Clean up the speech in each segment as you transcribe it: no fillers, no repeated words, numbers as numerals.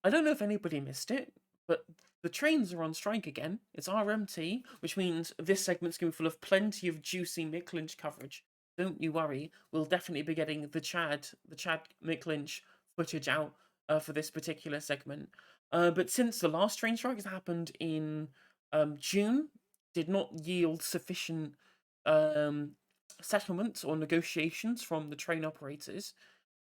I don't know if anybody missed it, but the trains are on strike again. It's RMT, which means this segment's going to be full of plenty of juicy Mick Lynch coverage. Don't you worry. We'll definitely be getting the Chad Mick Lynch footage out for this particular segment. But since the last train strike has happened in June, did not yield sufficient um, settlements or negotiations from the train operators.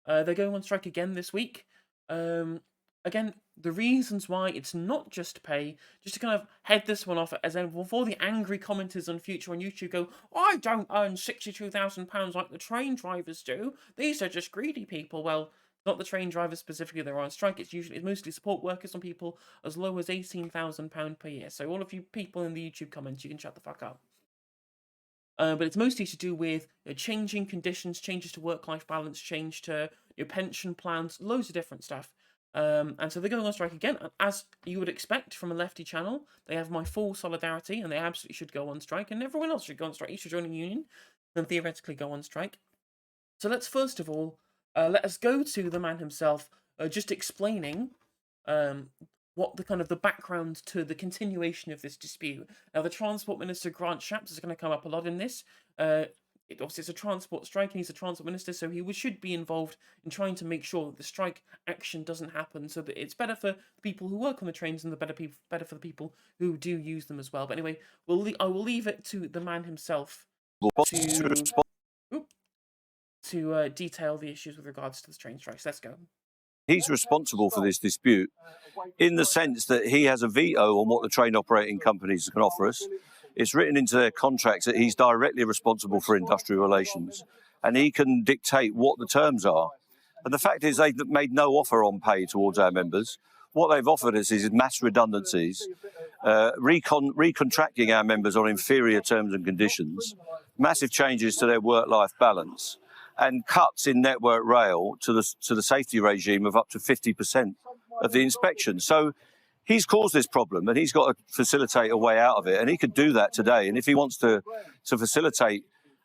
They're going on strike again this week. Um, Again, the reasons why it's not just pay, just to kind of head this one off, as in before the angry commenters on Future on YouTube go, I don't earn £62,000 like the train drivers do. These are just greedy people. Well, not the train drivers specifically that are on strike. It's mostly support workers on people as low as £18,000 per year. So all of you people in the YouTube comments, you can shut the fuck up. But it's mostly to do with changing conditions, changes to work-life balance, change to pension plans, loads of different stuff. And so they're going on strike again, as you would expect from a lefty channel. They have my full solidarity, and they absolutely should go on strike, and everyone else should go on strike. You should join a union, and theoretically go on strike. So let's first of all, let us go to the man himself, just explaining what the kind of the background to the continuation of this dispute. Now, the Transport Minister, Grant Shapps, is going to come up a lot in this. Obviously, it's a transport strike, and he's a transport minister, so he should be involved in trying to make sure that the strike action doesn't happen, so that it's better for the people who work on the trains and better for the people who do use them as well. But anyway, I will leave it to the man himself to detail the issues with regards to the train strikes. Let's go. He's responsible for this dispute in the sense that he has a veto on what the train operating companies can offer us. It's written into their contracts that he's directly responsible for industrial relations, and he can dictate what the terms are. And the fact is they've made no offer on pay towards our members. What they've offered us is mass redundancies, recontracting our members on inferior terms and conditions, massive changes to their work-life balance, and cuts in Network Rail to the safety regime of up to 50% of the inspection. So he's caused this problem, and he's got to facilitate a way out of it, and he could do that today. And if he wants to facilitate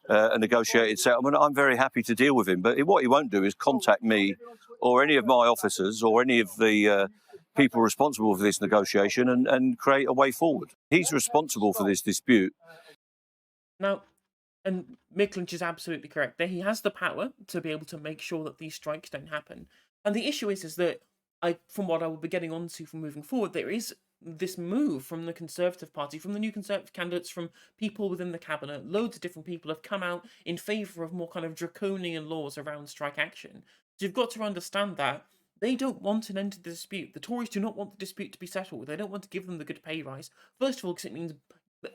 a negotiated settlement, I'm very happy to deal with him. But what he won't do is contact me or any of my officers or any of the people responsible for this negotiation and create a way forward. He's responsible for this dispute. Now, and Mick Lynch is absolutely correct. He has the power to be able to make sure that these strikes don't happen. And the issue is that from what I will be getting onto from moving forward, there is this move from the Conservative Party, from the new Conservative candidates, from people within the cabinet. Loads of different people have come out in favour of more kind of draconian laws around strike action. So you've got to understand that they don't want an end to the dispute. The Tories do not want the dispute to be settled. They don't want to give them the good pay rise. First of all, because it means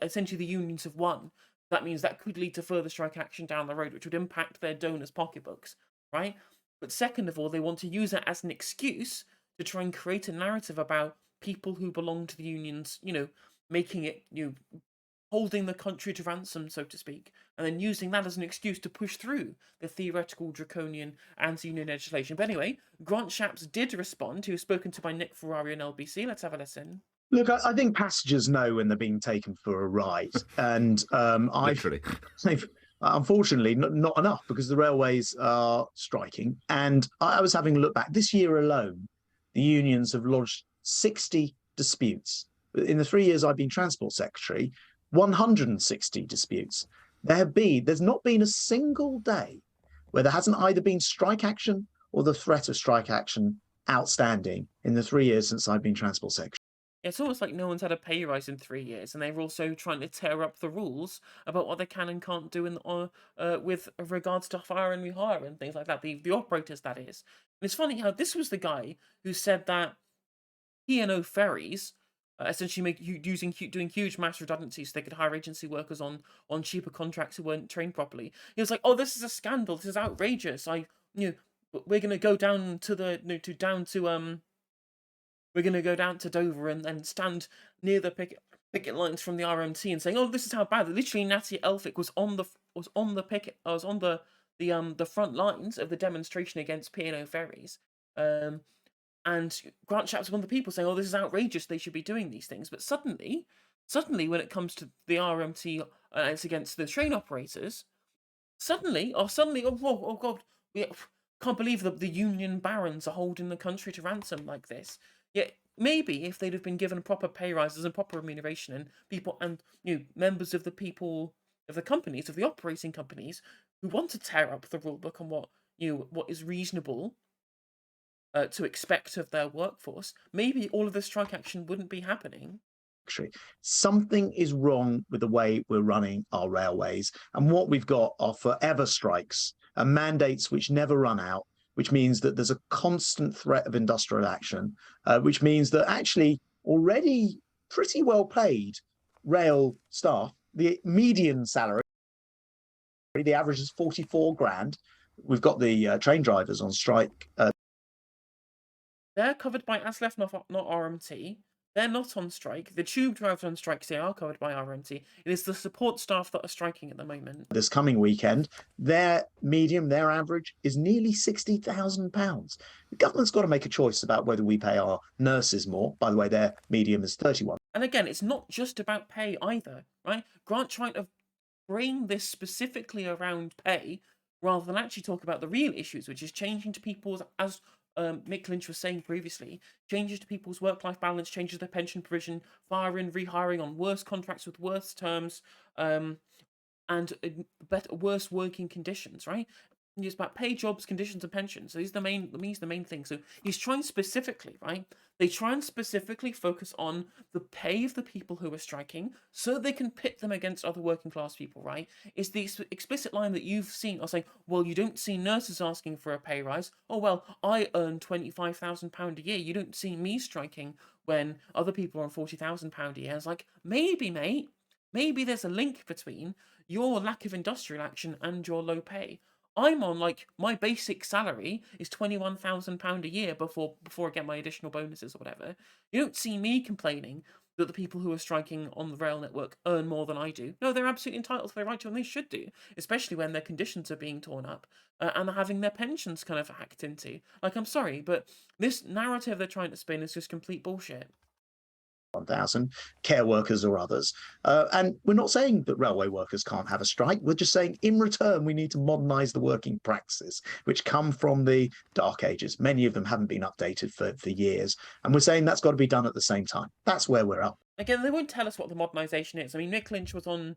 essentially the unions have won. That means that could lead to further strike action down the road, which would impact their donors' pocketbooks, right? But second of all, they want to use it as an excuse to try and create a narrative about people who belong to the unions, making it, holding the country to ransom, so to speak, and then using that as an excuse to push through the theoretical draconian anti-union legislation. But anyway, Grant Shapps did respond. He was spoken to by Nick Ferrari on LBC. Let's have a listen. Look, I think passengers know when they're being taken for a ride, and they've unfortunately not enough, because the railways are striking. And I was having a look back this year alone. The unions have lodged 60 disputes in the 3 years I've been Transport Secretary. 160 disputes. There's not been a single day where there hasn't either been strike action or the threat of strike action outstanding in the 3 years since I've been Transport Secretary. It's almost like no one's had a pay rise in 3 years, and they're also trying to tear up the rules about what they can and can't do with regards to hire and rehire and things like that. The operators, that is. And it's funny how this was the guy who said that P&O ferries essentially doing huge mass redundancies so they could hire agency workers on cheaper contracts who weren't trained properly. He was like, "Oh, this is a scandal. This is outrageous. We're gonna go down to we're going to go down to Dover and stand near the picket lines from the RMT and saying, "Oh, this is how bad." Literally, Natty Elphick was on the front lines of the demonstration against P&O ferries. And Grant Shapps was one of the people saying, "Oh, this is outrageous. They should be doing these things." But suddenly, when it comes to the RMT and it's against the train operators, oh God, Can't believe that the union barons are holding the country to ransom like this. Yet maybe if they'd have been given proper pay rises and proper remuneration, and people and members of the people of the companies, of the operating companies who want to tear up the rule book on what is reasonable to expect of their workforce, maybe all of this strike action wouldn't be happening. Something is wrong with the way we're running our railways, and what we've got are forever strikes and mandates which never run out, which means that there's a constant threat of industrial action, which means that actually already pretty well paid rail staff, the median salary, the average is 44 grand. We've got the train drivers on strike. They're covered by ASLEF, not RMT. They're not on strike. The tube drivers on strike, they are covered by RMT. It is the support staff that are striking at the moment. This coming weekend, their average is nearly £60,000. The government's got to make a choice about whether we pay our nurses more. By the way, their medium is 31. And again, it's not just about pay either, right? Grant trying to bring this specifically around pay rather than actually talk about the real issues, which is changing to people's, as Mick Lynch was saying previously, changes to people's work-life balance, changes to their pension provision, firing, rehiring on worse contracts with worse terms, and worse working conditions, right? It's about pay, jobs, conditions, and pensions. So these are the main thing. So he's trying specifically, right? They try and specifically focus on the pay of the people who are striking, so they can pit them against other working class people, right? It's the explicit line that you've seen. I'll say, well, you don't see nurses asking for a pay rise. Oh well, I earn £25,000 a year. You don't see me striking when other people are on £40,000 a year. It's like, maybe, mate, maybe there's a link between your lack of industrial action and your low pay. I'm on, like, my basic salary is £21,000 a year before I get my additional bonuses or whatever. You don't see me complaining that the people who are striking on the rail network earn more than I do. No, they're absolutely entitled to their right to, and they should do, especially when their conditions are being torn up and they're having their pensions kind of hacked into. Like, I'm sorry, but this narrative they're trying to spin is just complete bullshit. 1,000 care workers or others. And we're not saying that railway workers can't have a strike. We're just saying in return, we need to modernise the working practices, which come from the dark ages. Many of them haven't been updated for years. And we're saying that's got to be done at the same time. That's where we're up. Again, they won't tell us what the modernisation is. I mean, Mick Lynch was on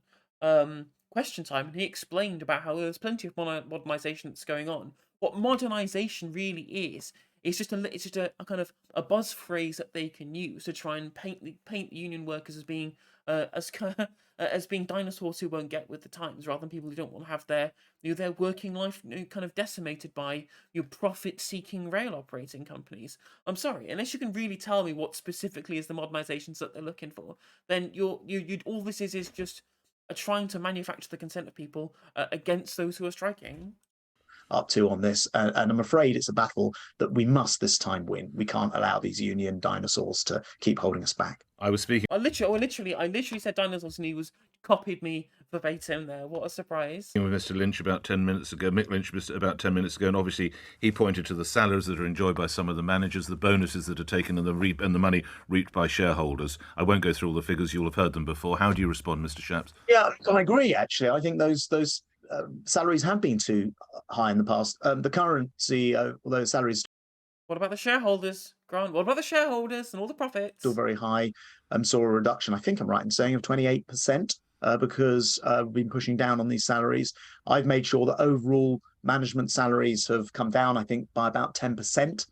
Question Time, and he explained about how there's plenty of modernisation that's going on. What modernisation really is, it's just a kind of a buzz phrase that they can use to try and paint the union workers as being as being dinosaurs who won't get with the times, rather than people who don't want to have their their working life kind of decimated by your profit-seeking rail operating companies. I'm sorry, unless you can really tell me what specifically is the modernizations that they're looking for, then you'd all this is just trying to manufacture the consent of people against those who are striking. Up to on this, and I'm afraid it's a battle that we must this time win. We can't allow these union dinosaurs to keep holding us back. I literally said dinosaurs, and he was copied me verbatim there. What a surprise! With Mr. Lynch about 10 minutes ago, Mick Lynch about 10 minutes ago, and obviously he pointed to the salaries that are enjoyed by some of the managers, the bonuses that are taken, and the money reaped by shareholders. I won't go through all the figures; you'll have heard them before. How do you respond, Mr. Shapps? Yeah, I agree. Actually, I think those salaries have been too high in the past. The current CEO, although salaries. What about the shareholders, Grant? What about the shareholders and all the profits? Still very high. Saw a reduction, I think I'm right in saying, of 28%, because we've been pushing down on these salaries. I've made sure that overall management salaries have come down, I think, by about 10%.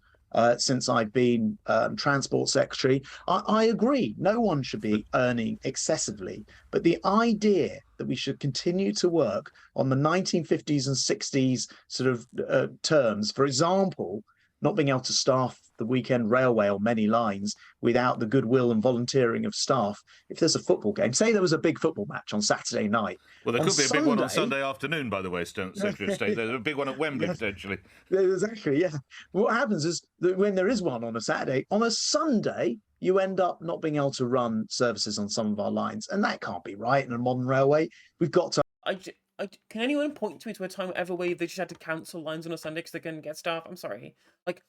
Since I've been Transport Secretary. I agree, no one should be earning excessively, but the idea that we should continue to work on the 1950s and 60s sort of terms, for example, not being able to staff the weekend railway on many lines without the goodwill and volunteering of staff. If there's a football game, say there was a big football match on Saturday night. Well, there could be a big one on Sunday afternoon, by the way, Secretary of State. There's a big one at Wembley, potentially. Exactly, yeah. What happens is that when there is one on a Saturday, on a Sunday, you end up not being able to run services on some of our lines. And that can't be right in a modern railway. We've got to... can anyone point to a time ever where they just had to cancel lines on a Sunday because they couldn't get staff? I'm sorry. Like,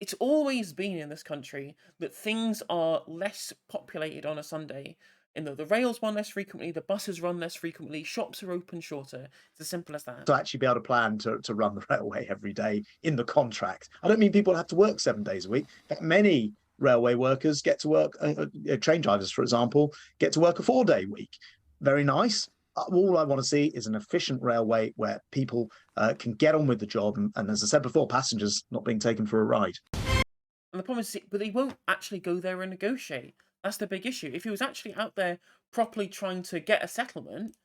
it's always been in this country that things are less populated on a Sunday. The rails run less frequently, the buses run less frequently, shops are open shorter. It's as simple as that. To actually be able to plan to run the railway every day in the contract. I don't mean people have to work 7 days a week. In fact, many railway workers get to work, train drivers, for example, get to work a 4-day week. Very nice. All I want to see is an efficient railway where people can get on with the job. And as I said before, passengers not being taken for a ride. And the problem is, but they won't actually go there and negotiate. That's the big issue. If he was actually out there properly trying to get a settlement,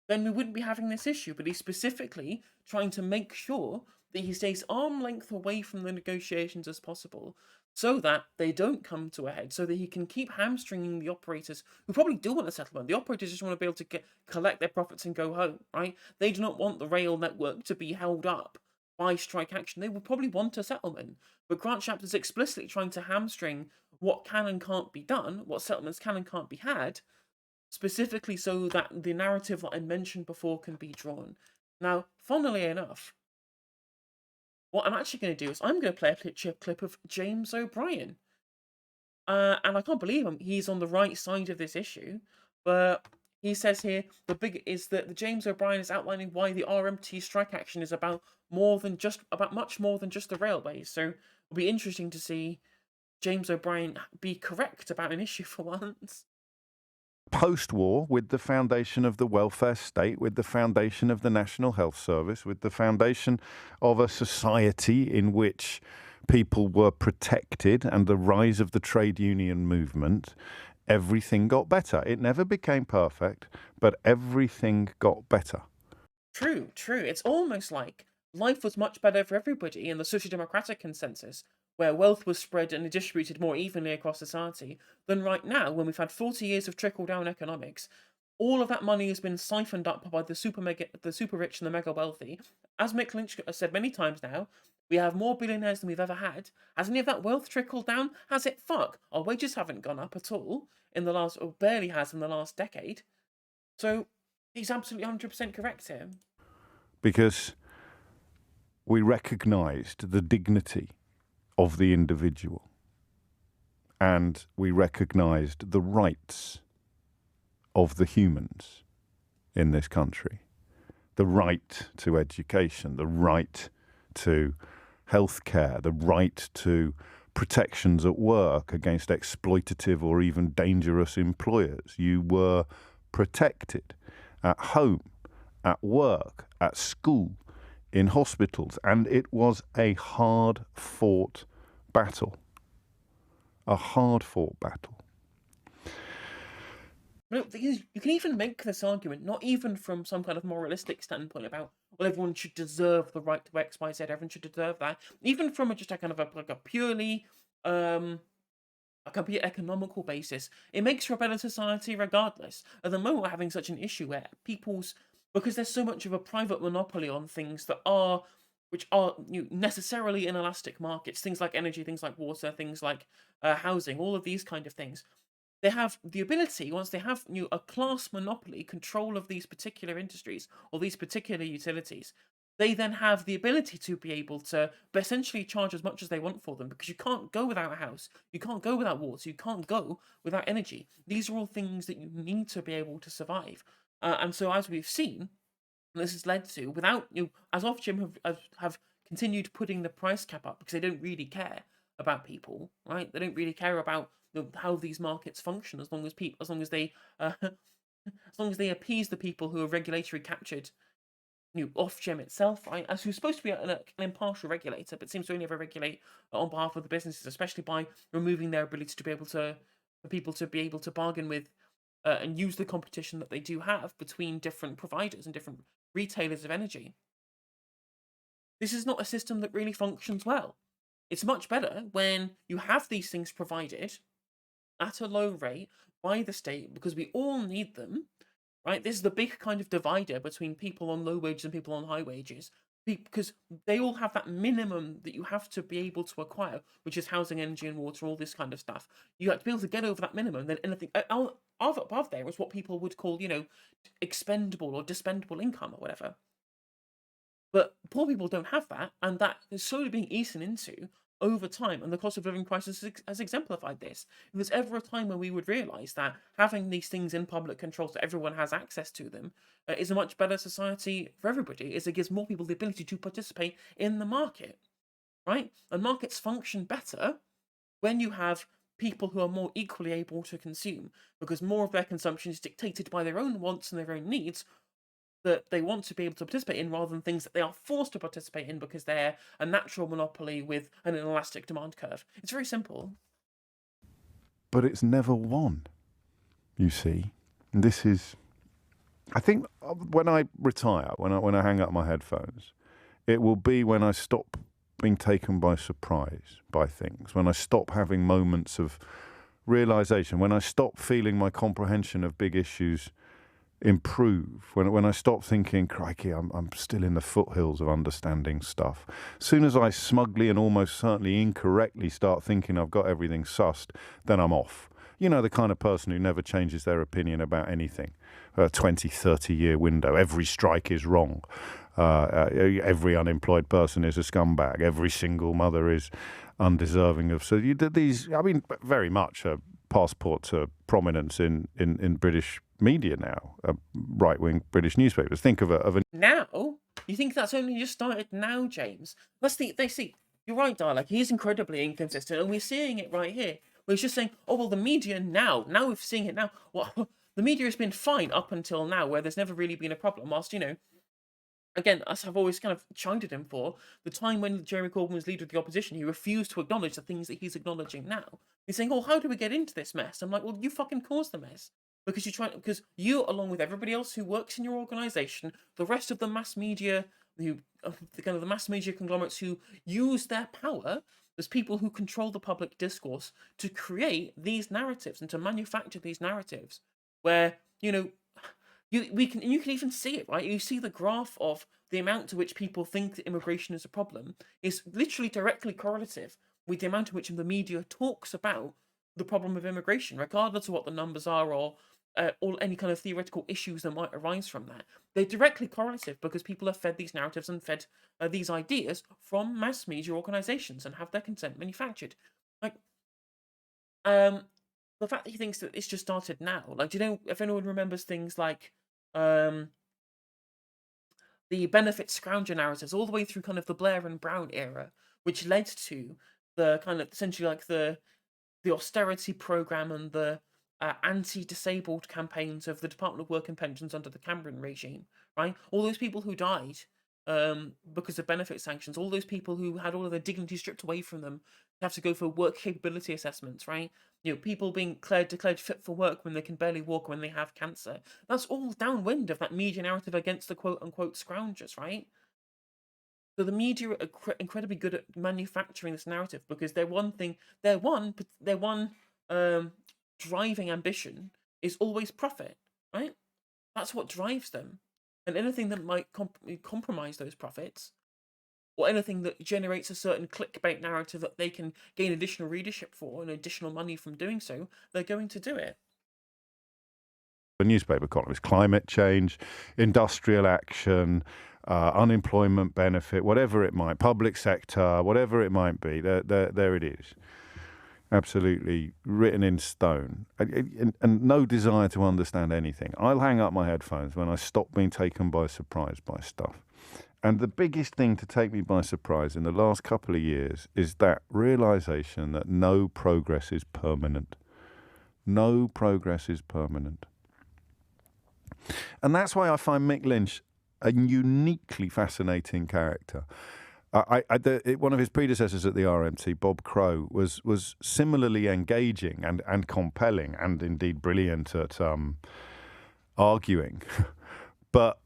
then we wouldn't be having this issue. But he's specifically trying to make sure that he stays arm length away from the negotiations as possible, so that they don't come to a head, so that he can keep hamstringing the operators who probably do want a settlement. The operators just want to be able to collect their profits and go home, right? They do not want the rail network to be held up by strike action. They would probably want a settlement. But Grant Shapps is explicitly trying to hamstring what can and can't be done, what settlements can and can't be had, specifically so that the narrative that I mentioned before can be drawn. Now, funnily enough, what I'm actually going to do is I'm going to play a clip of James O'Brien. And I can't believe he's on the right side of this issue, but he says here the James O'Brien is outlining why the RMT strike action is about much more than just the railways. So it'll be interesting to see James O'Brien be correct about an issue for once. Post-war, with the foundation of the welfare state, with the foundation of the National Health Service, with the foundation of a society in which people were protected and the rise of the trade union movement, everything got better. It never became perfect, but everything got better. True. It's almost like life was much better for everybody in the social democratic consensus, where wealth was spread and distributed more evenly across society, than right now, when we've had 40 years of trickle-down economics. All of that money has been siphoned up by the super rich and the mega wealthy. As Mick Lynch has said many times now, we have more billionaires than we've ever had. Has any of that wealth trickled down? Has it? Fuck. Our wages haven't gone up at all or barely has in the last decade. So he's absolutely 100% correct here. Because we recognised the dignity of the individual, and we recognised the rights of the humans in this country. The right to education, the right to healthcare, the right to protections at work against exploitative or even dangerous employers. You were protected at home, at work, at school, in hospitals, and it was a hard-fought battle. A hard-fought battle. You can even make this argument, not even from some kind of moralistic standpoint about, well, everyone should deserve the right to X, Y, Z, everyone should deserve that. Even from a purely economical basis, it makes for a better society regardless. At the moment, we're having such an issue where because there's so much of a private monopoly on things which are necessarily inelastic markets, things like energy, things like water, things like housing, all of these kind of things. They have the ability, once they have a class monopoly control of these particular industries or these particular utilities, they then have the ability to be able to essentially charge as much as they want for them, because you can't go without a house, you can't go without water, you can't go without energy. These are all things that you need to be able to survive. And so, as we've seen, this has led to, as Ofgem have continued putting the price cap up because they don't really care about people, right? They don't really care about how these markets function, as long as they appease the people who are regulatory captured. Ofgem itself, right, as who's supposed to be an impartial regulator, but seems to only ever regulate on behalf of the businesses, especially by removing their ability to be able to, for people to be able to bargain with and use the competition that they do have between different providers and different retailers of energy. This is not a system that really functions well. It's much better when you have these things provided at a low rate by the state, because we all need them, right? This is the big kind of divider between people on low wages and people on high wages, because they all have that minimum that you have to be able to acquire, which is housing, energy, and water, all this kind of stuff. You have to be able to get over that minimum. Then anything above there is what people would call, expendable or dispendable income or whatever. But poor people don't have that, and that is slowly being eaten into over time, and the cost of living crisis has exemplified this. If there's ever a time when we would realise that having these things in public control so everyone has access to them is a much better society for everybody, is it gives more people the ability to participate in the market, right? And markets function better when you have people who are more equally able to consume, because more of their consumption is dictated by their own wants and their own needs that they want to be able to participate in, rather than things that they are forced to participate in because they're a natural monopoly with an inelastic demand curve. It's very simple. But it's never won, you see. And this is, I think, when I retire, when I hang up my headphones, it will be when I stop being taken by surprise by things, when I stop having moments of realization, when I stop feeling my comprehension of big issues improve, when I stop thinking, crikey, I'm still in the foothills of understanding stuff. As soon as I smugly and almost certainly incorrectly start thinking I've got everything sussed, then I'm off. You know, the kind of person who never changes their opinion about anything. A 20, 30-year window. Every strike is wrong. Every unemployed person is a scumbag. Every single mother is undeserving of... So you did these, I mean, very much a passport to prominence in British media now, right-wing British newspapers. Think of a... Now? You think that's only just started now, James? You're right, Dialect. He is incredibly inconsistent, and we're seeing it right here. We're just saying, oh, well, the media now we're seeing it now. Well, the media has been fine up until now, where there's never really been a problem, whilst, again, as I've always kind of chided him for, the time when Jeremy Corbyn was leader of the opposition, he refused to acknowledge the things that he's acknowledging now. He's saying, oh, how do we get into this mess? I'm like, well, you fucking caused the mess. Because you, along with everybody else who works in your organisation, the rest of the mass media, the mass media conglomerates who use their power as people who control the public discourse to create these narratives and to manufacture these narratives, where you can even see it, right? You see the graph of the amount to which people think that immigration is a problem is literally directly correlative with the amount to which the media talks about the problem of immigration, regardless of what the numbers are or any kind of theoretical issues that might arise from that. They're directly correlative because people are fed these narratives and fed these ideas from mass media organizations and have their consent manufactured. Like, the fact that he thinks that it's just started now, like, do you know if anyone remembers things like the benefit scrounger narratives all the way through kind of the Blair and Brown era, which led to the kind of essentially like the austerity program and the anti-disabled campaigns of the Department of Work and Pensions under the Cameron regime, right? All those people who died because of benefit sanctions, all those people who had all of their dignity stripped away from them to have to go for work capability assessments, right? People being declared fit for work when they can barely walk, when they have cancer. That's all downwind of that media narrative against the quote-unquote scroungers, right? So the media are incredibly good at manufacturing this narrative because their one driving ambition is always profit, right? That's what drives them. And anything that might compromise those profits, or anything that generates a certain clickbait narrative that they can gain additional readership for and additional money from doing so, they're going to do it. The newspaper columns, climate change, industrial action, unemployment benefit, whatever it might, public sector, whatever it might be, there it is. Absolutely written in stone, and no desire to understand anything. I'll hang up my headphones when I stop being taken by surprise by stuff. And the biggest thing to take me by surprise in the last couple of years is that realization that no progress is permanent. No progress is permanent. And that's why I find Mick Lynch a uniquely fascinating character. One of his predecessors at the RMT, Bob Crow, was similarly engaging and compelling and indeed brilliant at arguing. But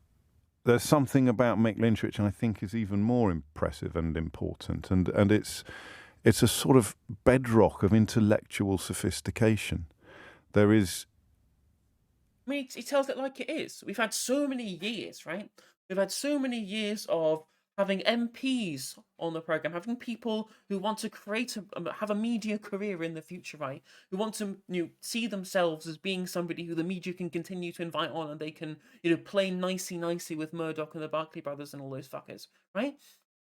there's something about Mick Lynch which I think is even more impressive and important, and it's a sort of bedrock of intellectual sophistication. There is... I mean, he tells it like it is. We've had so many years, right? We've had so many years of having MPs on the program, having people who want to have a media career in the future, right? Who want to see themselves as being somebody who the media can continue to invite on, and they can play nicey with Murdoch and the Barclay brothers and all those fuckers, right?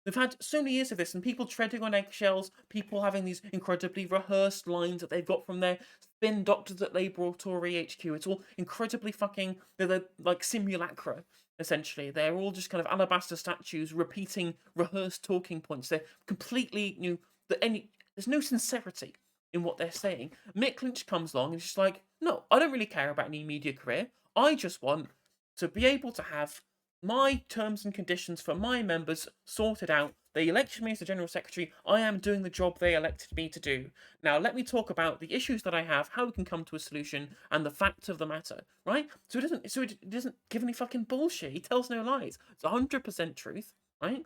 We've had so many years of this, and people treading on eggshells, people having these incredibly rehearsed lines that they've got from their spin doctors at Labour or Tory HQ. It's all incredibly fucking, they're like simulacra, essentially. They're all just kind of alabaster statues repeating rehearsed talking points. They're completely new. There's no sincerity in what they're saying. Mick Lynch comes along and is just like, no, I don't really care about any media career. I just want to be able to have my terms and conditions for my members sorted out. They elected me as the General Secretary. I am doing the job they elected me to do. Now, let me talk about the issues that I have, how we can come to a solution, and the facts of the matter, right? So it doesn't give any fucking bullshit. He tells no lies. It's 100% truth, right? And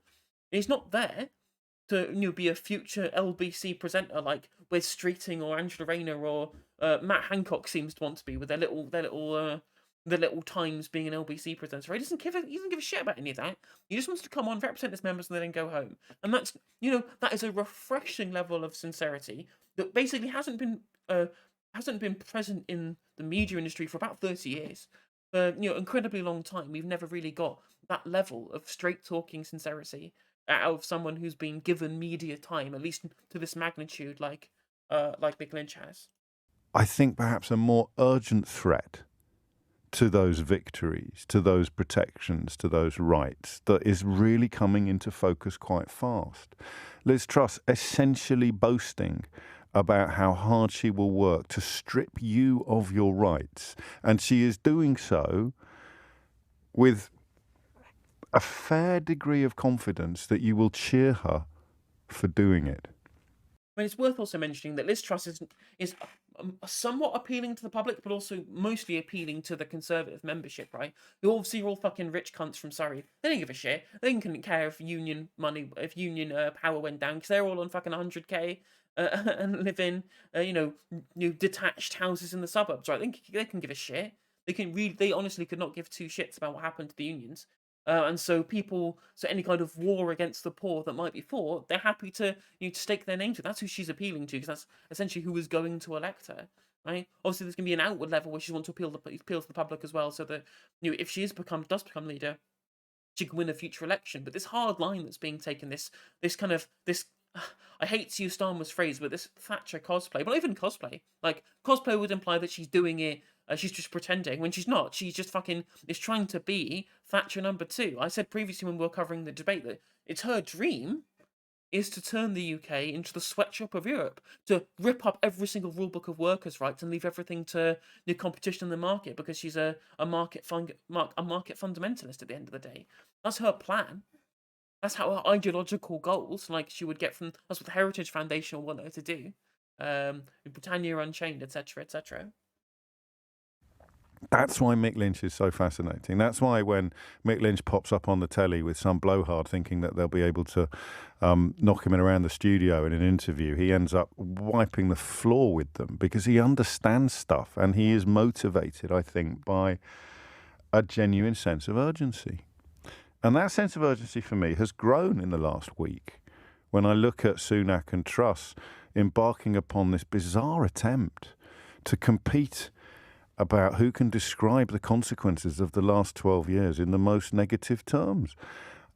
he's not there to be a future LBC presenter like Wes Streeting or Angela Rayner or Matt Hancock seems to want to be with their little times being an LBC presenter. He doesn't give a shit about any of that. He just wants to come on, represent his members, and then go home. And that's that is a refreshing level of sincerity that basically hasn't been present in the media industry for about 30 years. For incredibly long time, we've never really got that level of straight talking sincerity out of someone who's been given media time, at least to this magnitude, like Mick Lynch has. I think perhaps a more urgent threat to those victories, to those protections, to those rights, that is really coming into focus quite fast. Liz Truss essentially boasting about how hard she will work to strip you of your rights. And she is doing so with a fair degree of confidence that you will cheer her for doing it. I mean, it's worth also mentioning that Liz Truss is somewhat appealing to the public, but also mostly appealing to the Conservative membership, right? Who obviously are all fucking rich cunts from Surrey. They don't give a shit. They couldn't care if union power went down, because they're all on fucking 100k and live in detached houses in the suburbs, right? They can give a shit. They honestly could not give two shits about what happened to the unions. And so any kind of war against the poor that might be fought, they're happy to stake their name to. That's who she's appealing to, because that's essentially who is going to elect her, right? Obviously, there's going to be an outward level where she wants to appeal to the public as well, so that if she does become leader, she can win a future election. But this hard line that's being taken, this I hate to use Starmer's phrase, but this Thatcher cosplay, but not even cosplay. Like, cosplay would imply that she's doing it, she's just pretending, when she's not. She's just fucking is trying to be Thatcher number 2. I said previously when we were covering the debate that it's her dream is to turn the UK into the sweatshop of Europe, to rip up every single rulebook of workers' rights and leave everything to the competition in the market, because she's a market fundamentalist at the end of the day. That's her plan. That's how her ideological goals, like she would get from, that's what the Heritage Foundation will want her to do. Britannia Unchained, etc., etc. That's why Mick Lynch is so fascinating. That's why when Mick Lynch pops up on the telly with some blowhard thinking that they'll be able to knock him in around the studio in an interview, he ends up wiping the floor with them, because he understands stuff and he is motivated, I think, by a genuine sense of urgency. And that sense of urgency for me has grown in the last week when I look at Sunak and Truss embarking upon this bizarre attempt to compete about who can describe the consequences of the last 12 years in the most negative terms.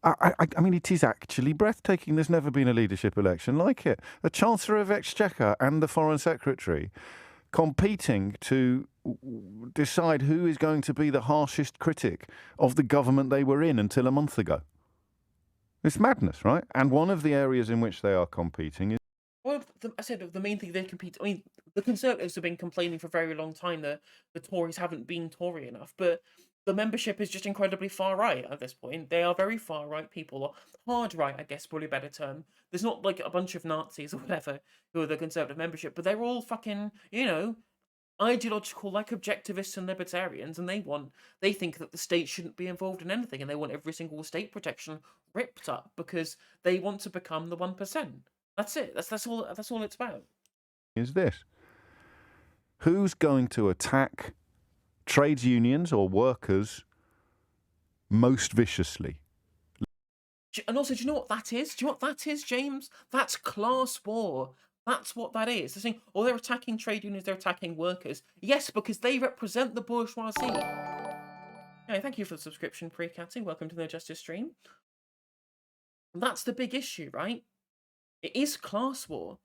I mean, it is actually breathtaking. There's never been a leadership election like it. The Chancellor of Exchequer and the Foreign Secretary competing to decide who is going to be the harshest critic of the government they were in until a month ago. It's madness, right? And one of the areas in which they are competing is... Well, I said the main thing they compete... I mean, the Conservatives have been complaining for a very long time that the Tories haven't been Tory enough, but the membership is just incredibly far right at this point. They are very far right people, or hard right, I guess, probably a better term. There's not like a bunch of Nazis or whatever who are the Conservative membership, but they're all fucking, ideological, like objectivists and libertarians, and they think that the state shouldn't be involved in anything, and they want every single state protection ripped up because they want to become the 1%. That's it. That's all it's about. Is this. Who's going to attack trades unions or workers most viciously? And also, do you know what that is? Do you know what that is, James? That's class war. That's what that is. They're saying, oh, they're attacking trade unions, they're attacking workers. Yes, because they represent the bourgeoisie. Yeah, thank you for the subscription, Pre-Catty. Welcome to the Justice stream. That's the big issue, right? It is class war.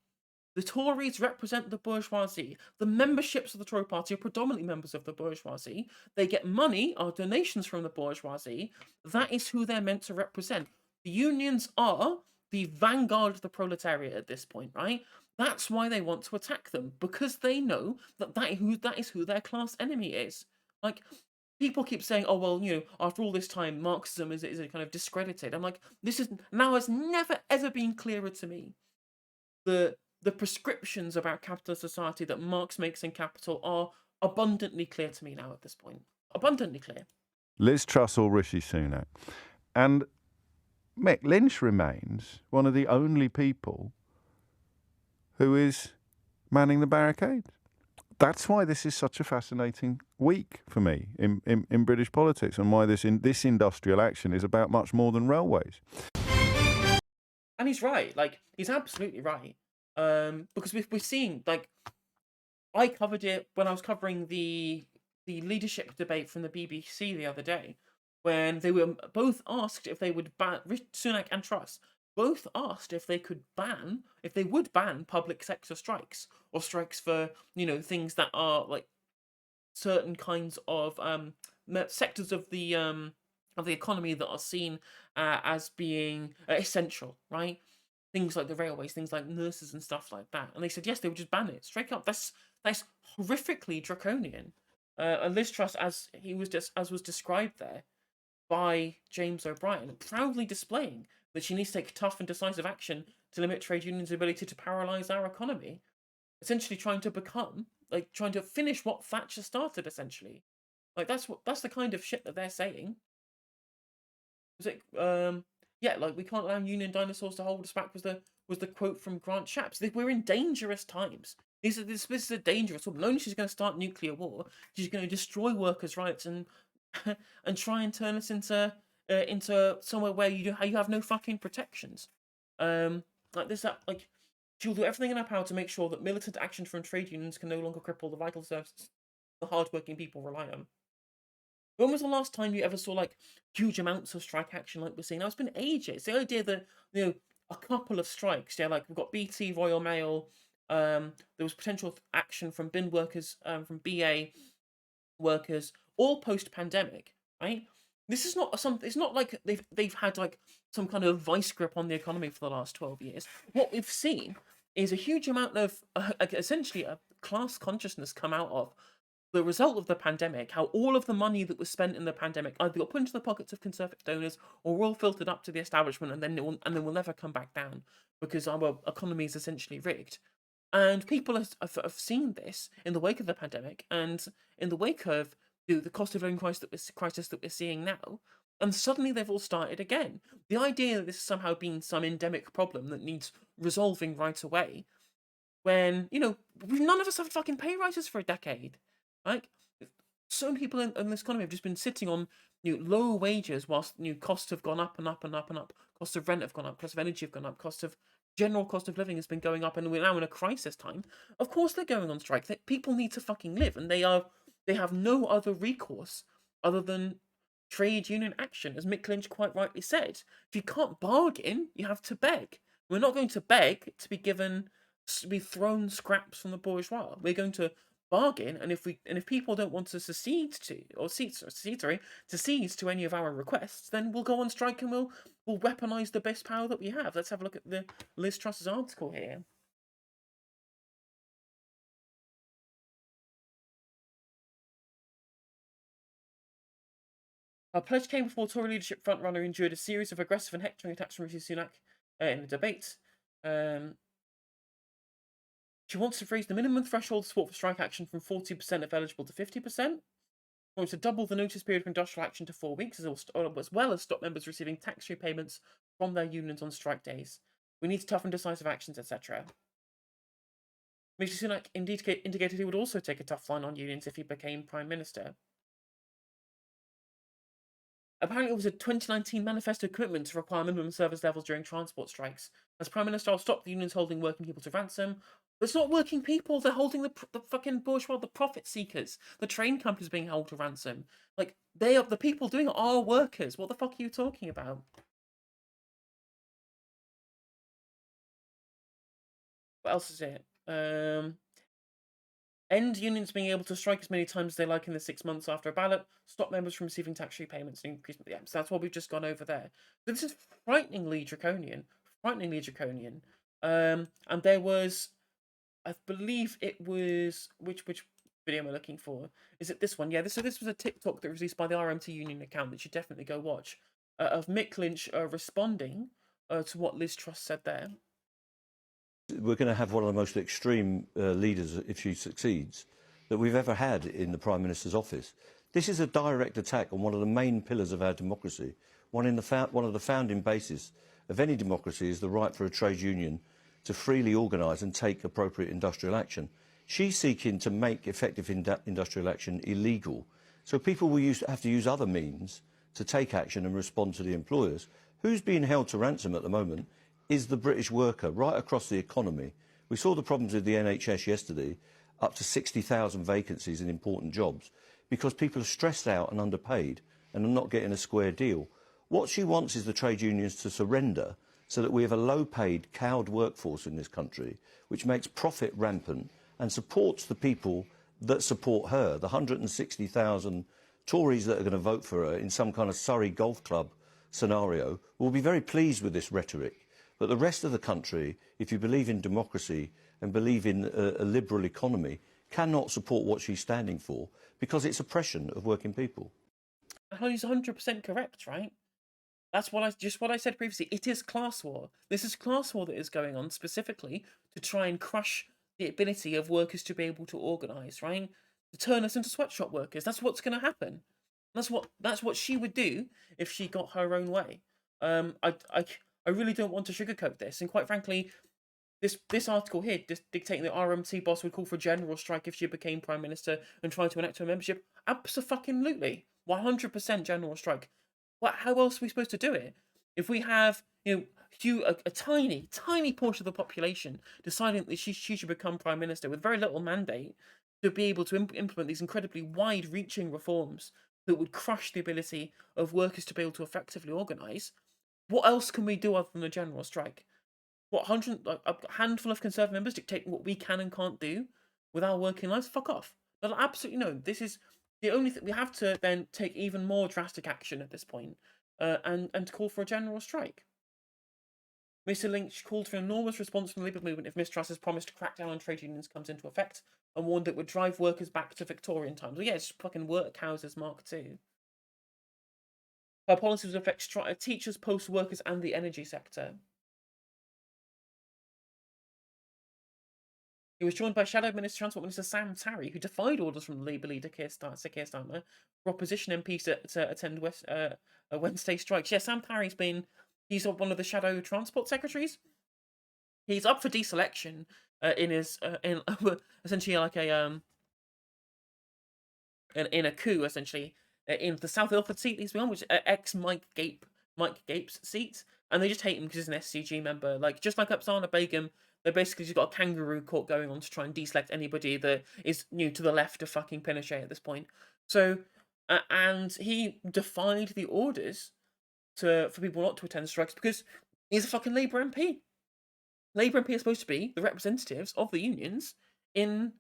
The Tories represent the bourgeoisie. The memberships of the Tory party are predominantly members of the bourgeoisie. They get money or donations from the bourgeoisie. That is who they're meant to represent. The unions are the vanguard of the proletariat at this point, right? That's why they want to attack them, because they know that is who their class enemy is. Like, people keep saying, "Oh well, after all this time, Marxism is kind of discredited." I'm like, this is now has never ever been clearer to me. The prescriptions about capitalist society that Marx makes in Capital are abundantly clear to me now at this point. Abundantly clear. Liz Truss or Rishi Sunak. And Mick Lynch remains one of the only people who is manning the barricades. That's why this is such a fascinating week for me in British politics, and why this industrial action is about much more than railways. And he's right. Like, he's absolutely right. Because we're seeing, like, I covered it when I was covering the leadership debate from the BBC the other day, when they were both asked if they would ban Sunak and Truss both asked if they would ban public sector strikes, or strikes for things that are like certain kinds of sectors of the economy that are seen as being essential, right? Things like the railways, things like nurses and stuff like that. And they said yes, they would just ban it straight up. That's horrifically draconian. And Liz Truss, as was described there by James O'Brien, proudly displaying that she needs to take tough and decisive action to limit trade unions' ability to paralyse our economy. Essentially trying to finish what Thatcher started, essentially. Like, that's the kind of shit that they're saying. Like, we can't allow union dinosaurs to hold us back was the quote from Grant Shapps. We're in dangerous times. This is a dangerous one. Not only she's going to start nuclear war, she's going to destroy workers' rights and and try and turn us into somewhere where you have no fucking protections. She'll do everything in her power to make sure that militant action from trade unions can no longer cripple the vital services the hardworking people rely on. When was the last time you ever saw like huge amounts of strike action like we're seeing now? It's been ages. The idea that a couple of strikes, like we've got BT, Royal Mail, there was potential action from bin workers, from BA workers, all post-pandemic, right? This is not it's not like they've had like some kind of vice grip on the economy for the last 12 years. What we've seen is a huge amount of essentially a class consciousness come out of the result of the pandemic, how all of the money that was spent in the pandemic either got put into the pockets of conservative donors or all filtered up to the establishment, and then will never come back down because our economy is essentially rigged. And people have seen this in the wake of the pandemic and in the wake of the cost of living crisis that we're seeing now. And suddenly they've all started again. The idea that this has somehow been some endemic problem that needs resolving right away, when none of us have fucking pay rises for a decade. Like, so many people in this economy have just been sitting on low wages whilst costs have gone up and up and up and up. Costs of rent have gone up, costs of energy have gone up, general cost of living has been going up, and we're now in a crisis time. Of course they're going on strike. People need to fucking live, and they have no other recourse other than trade union action, as Mick Lynch quite rightly said. If you can't bargain, you have to beg. We're not going to beg to be thrown scraps from the bourgeois. We're going to bargain, and if people don't want to secede to any of our requests, then we'll go on strike and we'll weaponize the best power that we have. Let's have a look at the Liz Truss's article here. Our pledge came before Tory leadership frontrunner endured a series of aggressive and hectoring attacks from Rishi Sunak in the debate. She wants to raise the minimum threshold support for strike action from 40% of eligible to 50%. Wants to double the notice period for industrial action to 4 weeks, as well as stop members receiving tax-free payments from their unions on strike days. We need tough and decisive actions, etc. Rishi Sunak indicated he would also take a tough line on unions if he became Prime Minister. Apparently, it was a 2019 manifesto commitment to require minimum service levels during transport strikes. As Prime Minister, I'll stop the unions holding working people to ransom. But it's not working people, they're holding the fucking bourgeois, the profit seekers. The train companies being held to ransom. Like, the people doing it are workers. What the fuck are you talking about? What else is it? End unions being able to strike as many times as they like in the 6 months after a ballot. Stop members from receiving tax-free payments and increase. Yeah, so that's what we've just gone over there. So this is frighteningly draconian. Frighteningly draconian. And there was, I believe it was which video am I looking for? Is it this one? Yeah. So this was a TikTok that was released by the RMT Union account that you should definitely go watch. Of Mick Lynch responding to what Liz Truss said there. We're going to have one of the most extreme leaders, if she succeeds, that we've ever had in the Prime Minister's office. This is a direct attack on one of the main pillars of our democracy. One of the founding bases of any democracy is the right for a trade union to freely organise and take appropriate industrial action. She's seeking to make effective industrial action illegal. So people will have to use other means to take action and respond to the employers. Who's being held to ransom at the moment is the British worker right across the economy. We saw the problems with the NHS yesterday, up to 60,000 vacancies in important jobs, because people are stressed out and underpaid and are not getting a square deal. What she wants is the trade unions to surrender so that we have a low-paid, cowed workforce in this country, which makes profit rampant and supports the people that support her, the 160,000 Tories that are going to vote for her in some kind of Surrey golf club scenario will be very pleased with this rhetoric. But the rest of the country, if you believe in democracy and believe in a liberal economy, cannot support what she's standing for because it's oppression of working people. He's 100% correct, right? That's what I said previously. It is class war. This is class war that is going on specifically to try and crush the ability of workers to be able to organise, right? To turn us into sweatshop workers. That's what's going to happen. That's what she would do if she got her own way. I really don't want to sugarcoat this, and quite frankly, this article here dictating that RMT boss would call for a general strike if she became prime minister and try to enact her membership. Absolutely, 100% general strike. How else are we supposed to do it? If we have a tiny portion of the population deciding that she should become prime minister with very little mandate to be able to implement these incredibly wide-reaching reforms that would crush the ability of workers to be able to effectively organise. What else can we do other than a general strike? A handful of Conservative members dictating what we can and can't do with our working lives? Fuck off. They'll absolutely no. This is the only thing we have to then take even more drastic action at this point, and call for a general strike. Mr. Lynch called for an enormous response from the Labour movement if Miss Truss's promise to crack down on trade unions comes into effect, and warned it would drive workers back to Victorian times. Well, yeah, it's fucking workhouses Mark II. Her policies would affect teachers, postal workers, and the energy sector. He was joined by Shadow Minister Transport Minister Sam Tarry, who defied orders from the Labour leader Keir Starmer for opposition MPs to attend Wednesday strikes. Yeah, Sam Tarry's he's one of the Shadow Transport Secretaries. He's up for deselection in essentially like a in a coup, essentially, in the South Ilford seat he's been on, which is ex Mike Gape's seat, and they just hate him because he's an SCG member. Like, just like Upsana Begum, they basically just got a kangaroo court going on to try and deselect anybody that is new to the left of fucking Pinochet at this point. So, and he defied the orders for people not to attend strikes because he's a fucking Labour MP. Labour MP are supposed to be the representatives of the unions in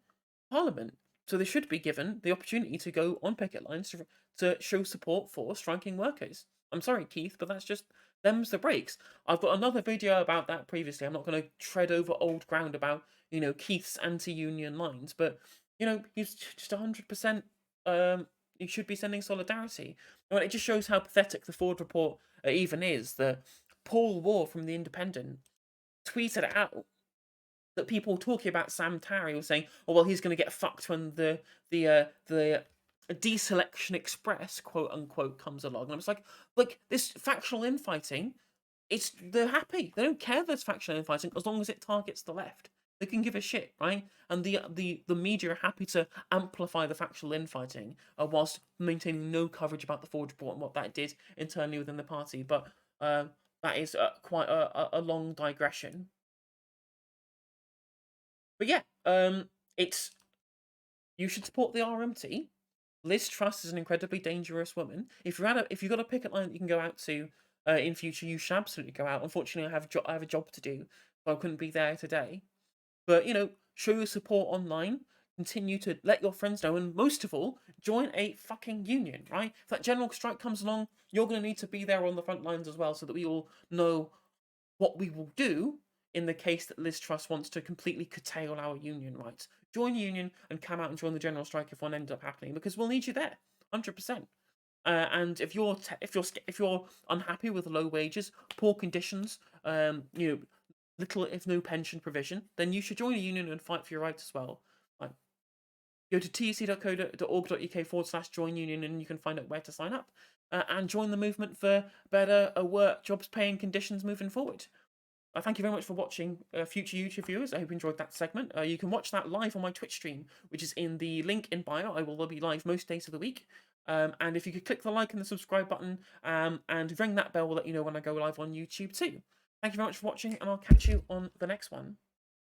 Parliament. So they should be given the opportunity to go on picket lines to show support for striking workers. I'm sorry, Keith, but that's just them's the breaks. I've got another video about that previously. I'm not going to tread over old ground about, Keith's anti-union lines, but, he's just 100%, he should be sending solidarity. And it just shows how pathetic the Ford report even is. The Paul Ward from The Independent tweeted out that people talking about Sam Tarry were saying, "Oh well, he's going to get fucked when the deselection express, quote unquote, comes along." And I was like, this factional infighting, they're happy. They don't care there's factional infighting as long as it targets the left. They can give a shit, right? And the media are happy to amplify the factional infighting whilst maintaining no coverage about the Ford report and what that did internally within the party. But that is quite a long digression. But yeah, you should support the RMT. Liz Truss is an incredibly dangerous woman. If you've got a picket line that you can go out to in future, you should absolutely go out. Unfortunately, I have a job to do, so I couldn't be there today. But, show your support online, continue to let your friends know, and most of all, join a fucking union, right? If that general strike comes along, you're going to need to be there on the front lines as well, so that we all know what we will do in the case that Liz Truss wants to completely curtail our union rights. Join the union and come out and join the general strike if one ends up happening, because we'll need you there, 100%. And if you're unhappy with low wages, poor conditions, little if no pension provision, then you should join a union and fight for your rights as well. Like, go to tuc.org.uk/join union and you can find out where to sign up and join the movement for better work, jobs, pay, and conditions moving forward. Thank you very much for watching, future YouTube viewers. I hope you enjoyed that segment. You can watch that live on my Twitch stream, which is in the link in bio. I will be live most days of the week. And if you could click the like and the subscribe button and ring that bell, will let you know when I go live on YouTube too. Thank you very much for watching, and I'll catch you on the next one.